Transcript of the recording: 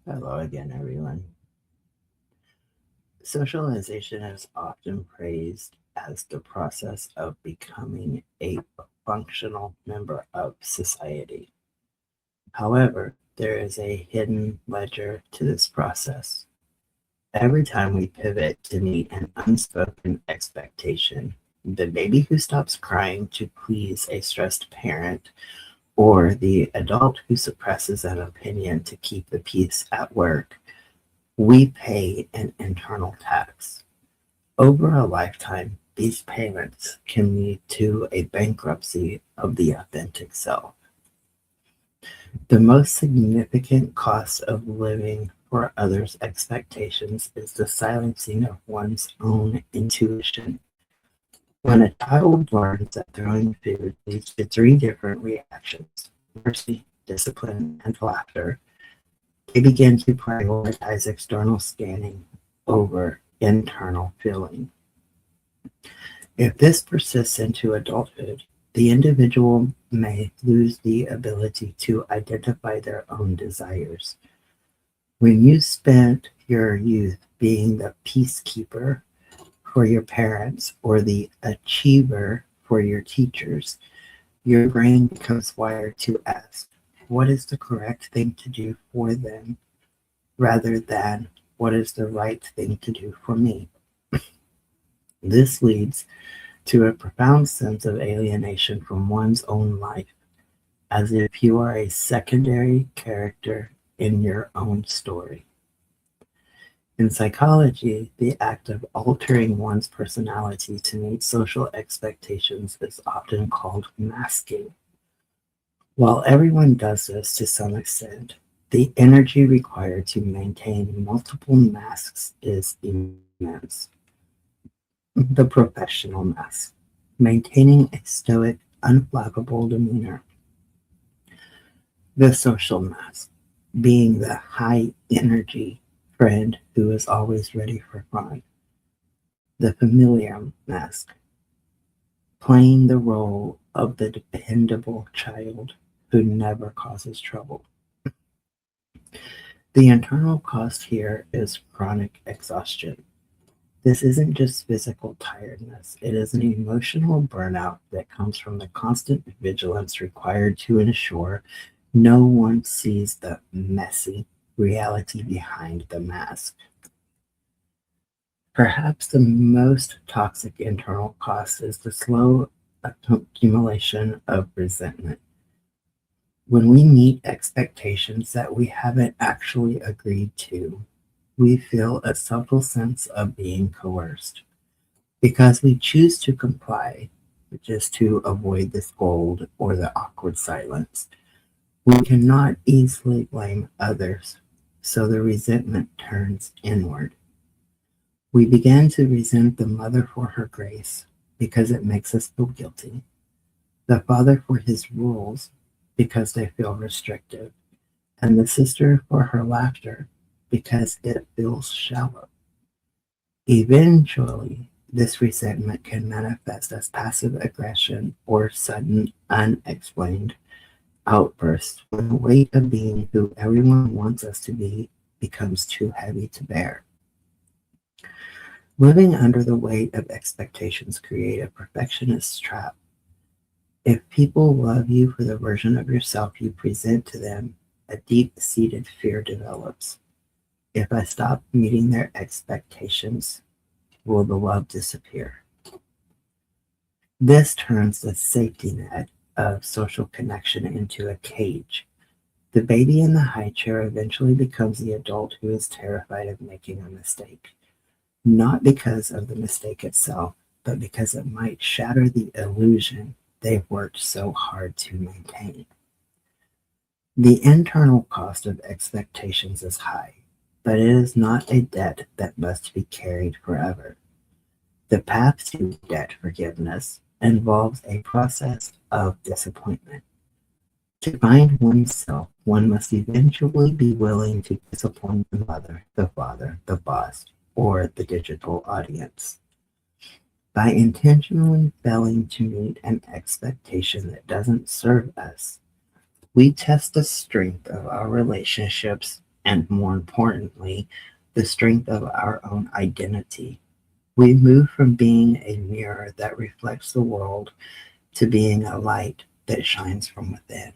Hello again, everyone. Socialization is often praised as the process of becoming a functional member of society. However, there is a hidden ledger to this process. Every time we pivot to meet an unspoken expectation, the baby who stops crying to please a stressed parent, or the adult who suppresses an opinion to keep the peace at work, we pay an internal tax. Over a lifetime, these payments can lead to a bankruptcy of the authentic self. The most significant cost of living for others' expectations is the silencing of one's own intuition. When a child learns that throwing food leads to three different reactions: mercy, discipline, and laughter, they begin to prioritize external scanning over internal feeling. If this persists into adulthood, the individual may lose the ability to identify their own desires. When you spent your youth being the peacekeeper for your parents or the achiever for your teachers, your brain becomes wired to ask, what is the correct thing to do for them, rather than what is the right thing to do for me. This leads to a profound sense of alienation from one's own life, as if you are a secondary character in your own story. In psychology, the act of altering one's personality to meet social expectations is often called masking. While everyone does this to some extent, the energy required to maintain multiple masks is immense. The professional mask, maintaining a stoic, unflappable demeanor. The social mask, being the high energy friend who is always ready for fun. The familiar mask, playing the role of the dependable child who never causes trouble. The internal cost here is chronic exhaustion. This isn't just physical tiredness, it is an emotional burnout that comes from the constant vigilance required to ensure no one sees the messy reality behind the mask. Perhaps the most toxic internal cost is the slow accumulation of resentment. When we meet expectations that we haven't actually agreed to, we feel a subtle sense of being coerced. Because we choose to comply, which is to avoid the scold or the awkward silence, we cannot easily blame others, so the resentment turns inward. We begin to resent the mother for her grace because it makes us feel guilty, the father for his rules because they feel restrictive, and the sister for her laughter because it feels shallow. Eventually, this resentment can manifest as passive aggression or sudden, unexplained outbursts when the weight of being who everyone wants us to be becomes too heavy to bear. Living under the weight of expectations create a perfectionist trap. If people love you for the version of yourself you present to them, a deep-seated fear develops. If I stop meeting their expectations, will the love disappear? This turns the safety net of social connection into a cage. The baby in the high chair eventually becomes the adult who is terrified of making a mistake, not because of the mistake itself, but because it might shatter the illusion they've worked so hard to maintain. The internal cost of expectations is high, but it is not a debt that must be carried forever. The path to debt forgiveness involves a process of disappointment. To find oneself, one must eventually be willing to disappoint the mother, the father, the boss, or the digital audience. By intentionally failing to meet an expectation that doesn't serve us, we test the strength of our relationships and more importantly, the strength of our own identity. We move from being a mirror that reflects the world to being a light that shines from within.